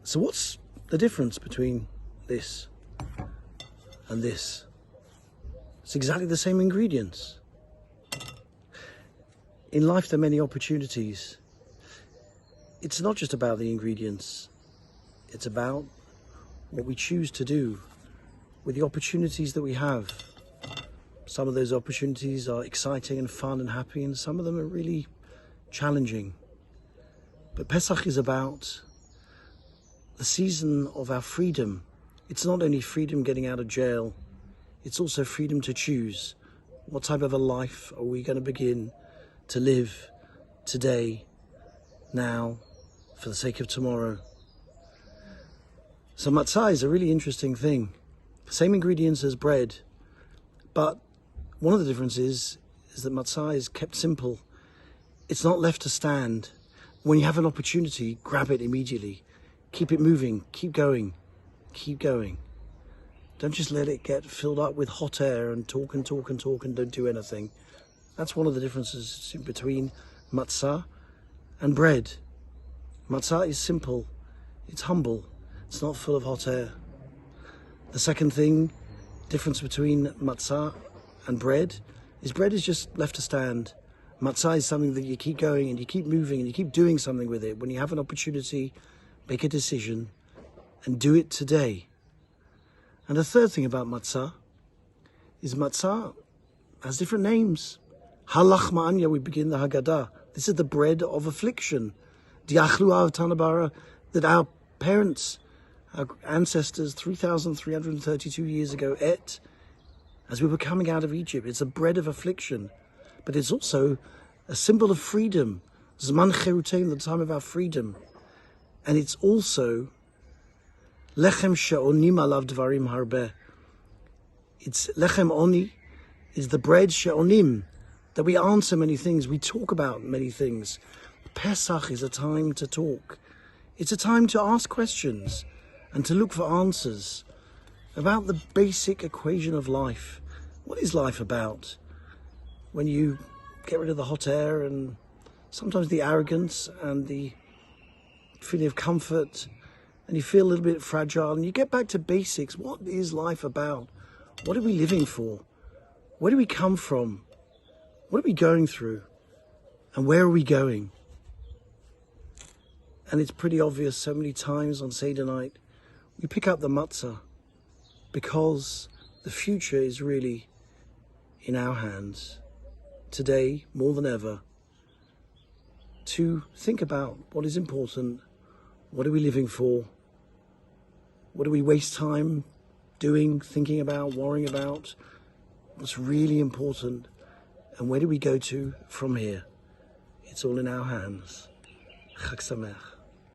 So what's the difference between this and this? It's exactly the same ingredients. In life, there are many opportunities. It's not just about the ingredients. It's about what we choose to do with the opportunities that we have. Some of those opportunities are exciting and fun and happy, and some of them are really challenging. But Pesach is about the season of our freedom. It's not only freedom getting out of jail, it's also freedom to choose. What type of a life are we going to begin to live today, now, for the sake of tomorrow? So matzah is a really interesting thing. Same ingredients as bread, but one of the differences is that matzah is kept simple. It's not left to stand. When you have an opportunity, grab it immediately. Keep it moving, keep going, keep going. Don't just let it get filled up with hot air and talk and talk and talk and don't do anything. That's one of the differences between matzah and bread. Matzah is simple, it's humble, it's not full of hot air. The second difference between matzah and bread is just left to stand. Matzah is something that you keep going and you keep moving and you keep doing something with it. When you have an opportunity, make a decision and do it today. And the third thing about matzah is matzah has different names. Halach ma'anya, we begin the Haggadah. This is the bread of affliction. Diachlu av tanabara, that our parents, our ancestors 3,332 years ago ate as we were coming out of Egypt. It's a bread of affliction, but it's also a symbol of freedom. Zman cherutein, the time of our freedom. And it's also lechem she'onim alav dvarim harbeh. It's lechem oni, is the bread she'onim, that we answer many things, we talk about many things. Pesach is a time to talk. It's a time to ask questions and to look for answers about the basic equation of life. What is life about? When you get rid of the hot air and sometimes the arrogance and the feeling of comfort, and you feel a little bit fragile, and you get back to basics. What is life about? What are we living for? Where do we come from? What are we going through? And where are we going? And it's pretty obvious so many times on Seder night, we pick up the matzah because the future is really in our hands. Today, more than ever, to think about what is important. What are we living for? What do we waste time doing, thinking about, worrying about? What's really important? And where do we go to from here? It's all in our hands. Chag Sameach.